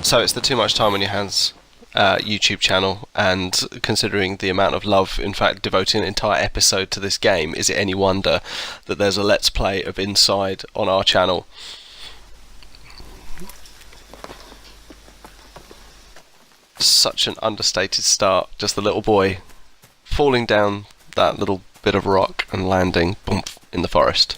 So it's the Too Much Time on Your Hands YouTube channel, and considering the amount of love, in fact, devoting an entire episode to this game, is it any wonder that there's a Let's Play of Inside on our channel? Such an understated start, just the little boy falling down that little bit of rock and landing, boom, in the forest.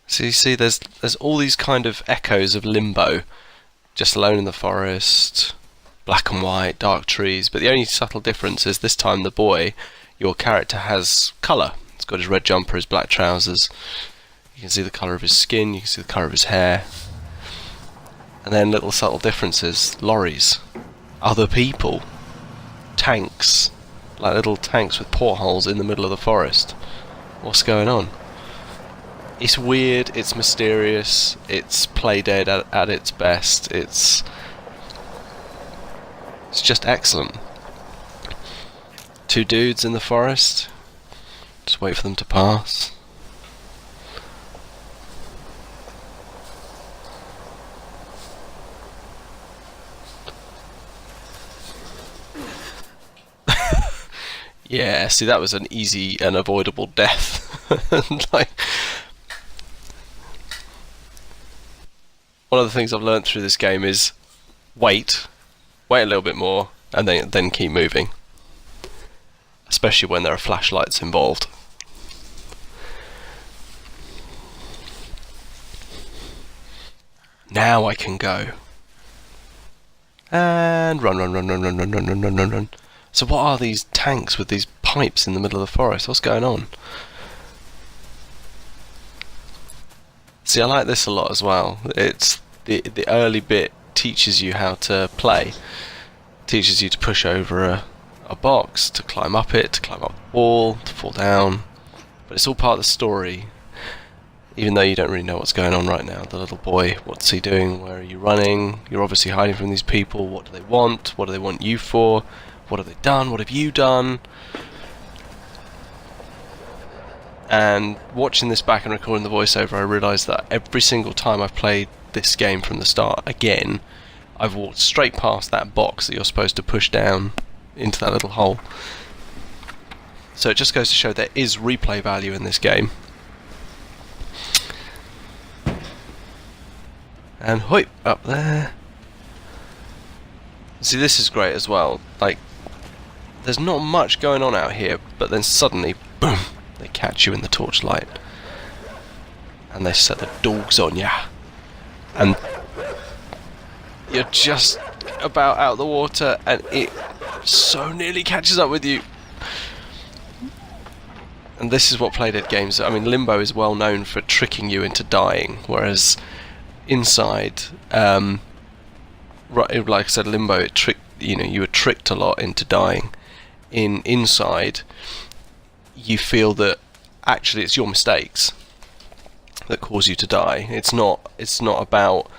So you see, there's all these kind of echoes of Limbo, just alone in the forest, black and white, dark trees, but the only subtle difference is this time the boy, your character, has colour. He's got his red jumper, his black trousers, you can see the colour of his skin, you can see the colour of his hair, and then little subtle differences, lorries, other people, tanks, like little tanks with portholes in the middle of the forest. What's going on? It's weird, it's mysterious, it's Playdead at its best, it's just excellent. Two dudes in the forest, just wait for them to pass. Yeah, see, that was an easy and avoidable death. Like, one of the things I've learned through this game is wait a little bit more, and then keep moving. Especially when there are flashlights involved. Now I can go. And run. So what are these tanks with these pipes in the middle of the forest? What's going on? See, I like this a lot as well. It's the early bit teaches you how to play. Teaches you to push over a box, to climb up it, to climb up the wall, to fall down. But it's all part of the story. Even though you don't really know what's going on right now. The little boy, what's he doing? Where are you running? You're obviously hiding from these people. What do they want? What do they want you for? What have they done? What have you done? And watching this back and recording the voiceover, I realised that every single time I've played this game from the start again, I've walked straight past that box that you're supposed to push down into that little hole. So it just goes to show there is replay value in this game. And hoip, up there. See, this is great as well. Like, there's not much going on out here, but then suddenly, boom, they catch you in the torchlight. And they set the dogs on ya. And you're just about out of the water, and it so nearly catches up with you. And this is what Playdead games, I mean, Limbo is well known for tricking you into dying, whereas Inside, right, like I said, Limbo, you were tricked a lot into dying. In Inside, you feel that actually it's your mistakes that cause you to die. It's not about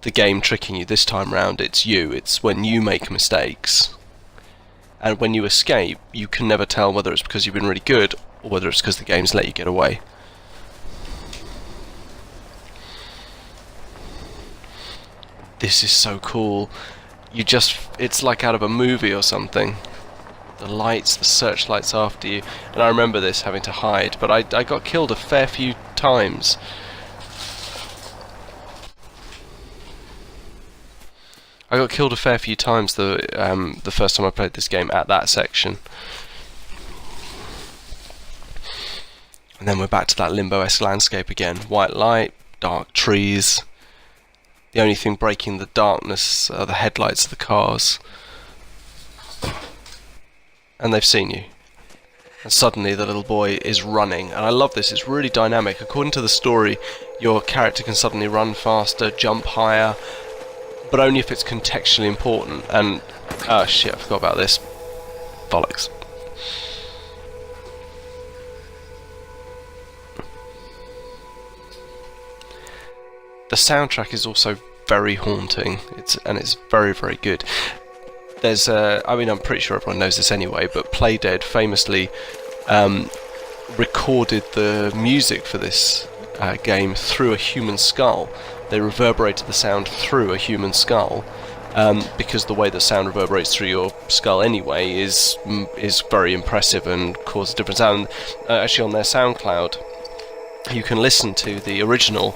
the game tricking you this time round. It's you. It's when you make mistakes, and when you escape, you can never tell whether it's because you've been really good or whether it's because the game's let you get away. This is so cool. It's like out of a movie or something. The lights, the searchlights after you. And I remember this, having to hide, but I got killed a fair few times. I got killed a fair few times the first time I played this game at that section. And then we're back to that Limbo-esque landscape again. White light, dark trees. The only thing breaking the darkness are the headlights of the cars. And they've seen you. And suddenly the little boy is running. And I love this, it's really dynamic. According to the story, your character can suddenly run faster, jump higher, but only if it's contextually important. And, oh shit, I forgot about this. Bollocks. The soundtrack is also very haunting. It's very, very good. There's I'm pretty sure everyone knows this anyway, but Playdead famously recorded the music for this game through a human skull. They reverberated the sound through a human skull, because the way that sound reverberates through your skull anyway is very impressive and causes a different sound. Actually, on their SoundCloud, you can listen to the original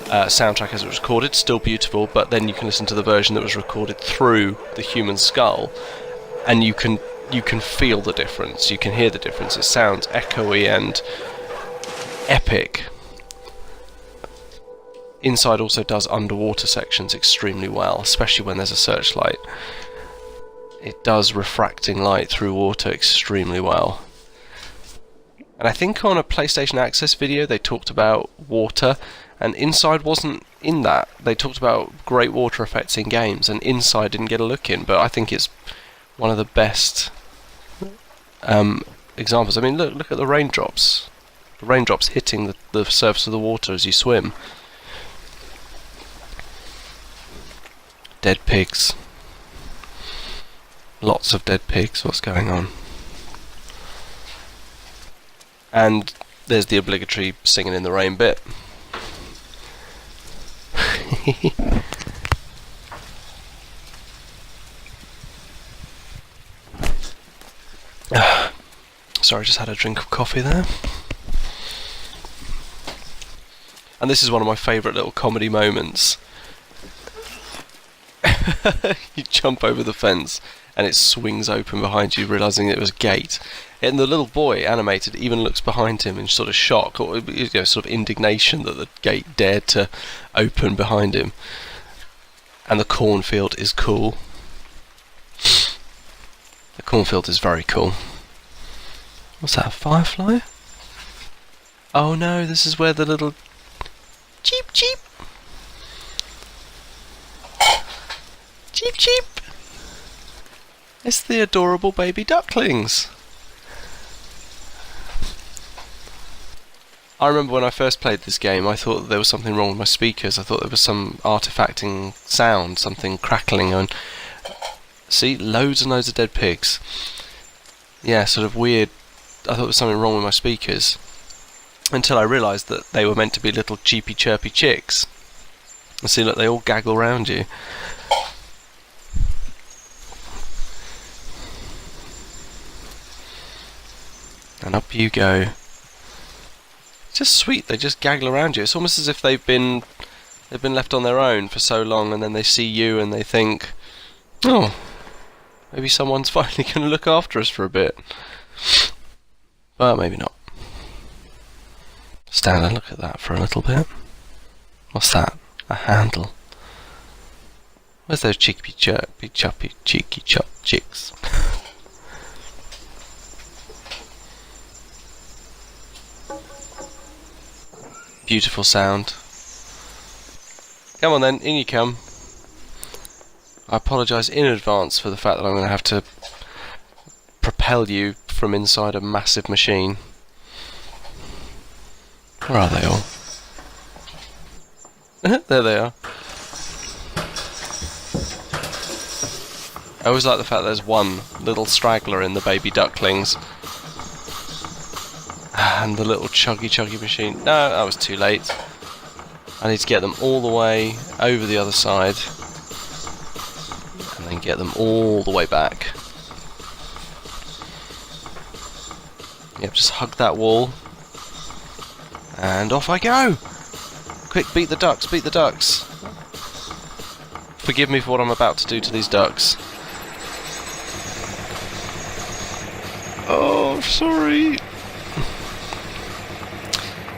soundtrack as it was recorded, still beautiful, but then you can listen to the version that was recorded through the human skull, and you can feel the difference. You can hear the difference. It sounds echoey and epic. Inside also does underwater sections extremely well, especially when there's a searchlight. It does refracting light through water extremely well. And I think on a PlayStation Access video they talked about water, and Inside wasn't in that. They talked about great water effects in games, and Inside didn't get a look in, but I think it's one of the best examples. I mean, look at the raindrops. The raindrops hitting the surface of the water as you swim. Dead pigs. Lots of dead pigs. What's going on? And there's the obligatory singing in the rain bit. Sorry, I just had a drink of coffee there. And this is one of my favourite little comedy moments. You jump over the fence and it swings open behind you, realising it was a gate. And the little boy, animated, even looks behind him in sort of shock, or sort of indignation that the gate dared to open behind him. And the cornfield is cool. The cornfield is very cool. What's that, a firefly? Oh no, this is where the little cheep cheep cheep cheep. It's the adorable baby ducklings. I remember when I first played this game, I thought that there was something wrong with my speakers. I thought there was some artifacting sound, something crackling on. See, loads and loads of dead pigs. Yeah, sort of weird. I thought there was something wrong with my speakers, until I realised that they were meant to be little cheepy chirpy chicks. And see, look, they all gaggle around you. And up you go. It's just sweet, they just gaggle around you. It's almost as if they've been left on their own for so long, and then they see you and they think, oh, maybe someone's finally going to look after us for a bit. But maybe not. Stand and look at that for a little bit. What's that? A handle. Where's those cheeky chirpy choppy cheeky chop chicks? Beautiful sound. Come on then, in you come. I apologise in advance for the fact that I'm going to have to propel you from inside a massive machine. Where are they all? There they are. I always like the fact there's one little straggler in the baby ducklings. And the little chuggy machine. No, I was too late. I need to get them all the way over the other side, and then get them all the way back. Yep, just hug that wall, and off I go! Quick, beat the ducks, beat the ducks! Forgive me for what I'm about to do to these ducks. Oh, sorry!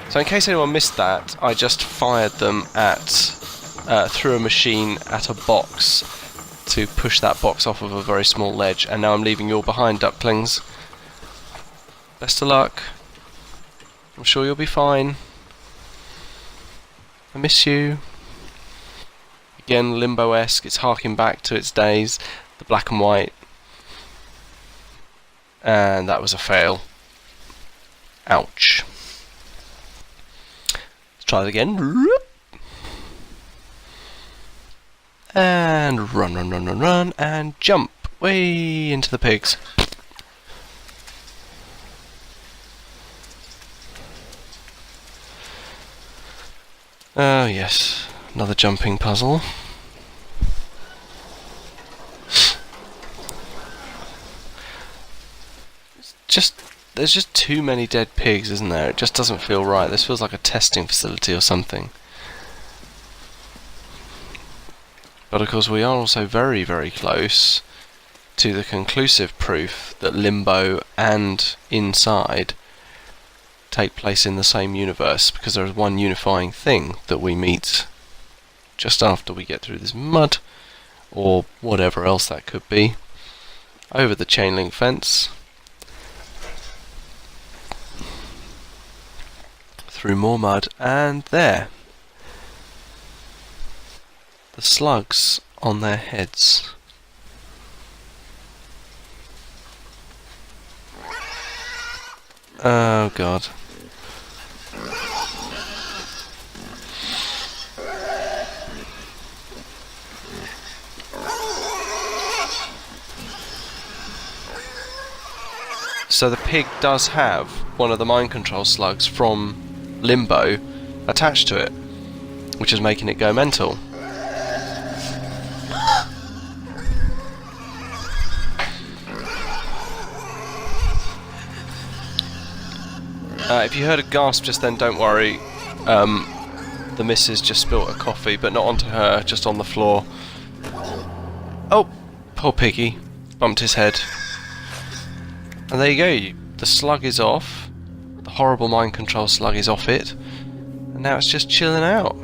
So in case anyone missed that, I just fired them through a machine at a box to push that box off of a very small ledge, and now I'm leaving you all behind, ducklings. Best of luck. I'm sure you'll be fine. I miss you. Again, Limbo-esque, it's harking back to its days, the black and white. And that was a fail. Ouch. Try it again. And run, and jump way into the pigs. Oh yes, another jumping puzzle. There's just too many dead pigs, isn't there? It just doesn't feel right. This feels like a testing facility or something. But of course we are also very, very close to the conclusive proof that Limbo and Inside take place in the same universe, because there is one unifying thing that we meet just after we get through this mud, or whatever else that could be, over the chain link fence, through more mud, and there. The slugs on their heads. Oh god. So the pig does have one of the mind control slugs from Limbo attached to it, which is making it go mental. If you heard a gasp just then, don't worry. The missus just spilt a coffee, but not onto her, just on the floor. Oh, poor piggy. Bumped his head. And there you go. The slug is off. The horrible mind control slug is off it. And now it's just chilling out.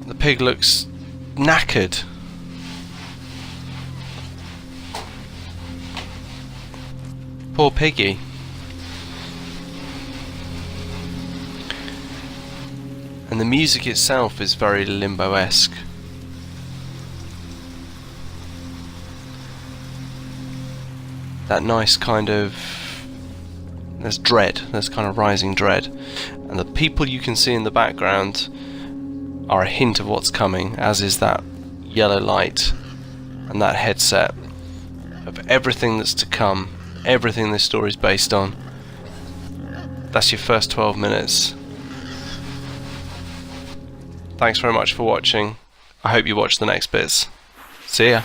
The pig looks knackered. Poor piggy. And the music itself is very Limbo-esque. That nice kind of... there's dread, there's kind of rising dread. And the people you can see in the background are a hint of what's coming, as is that yellow light and that headset of everything that's to come. Everything this story is based on. That's your first 12 minutes. Thanks very much for watching. I hope you watch the next bits. See ya.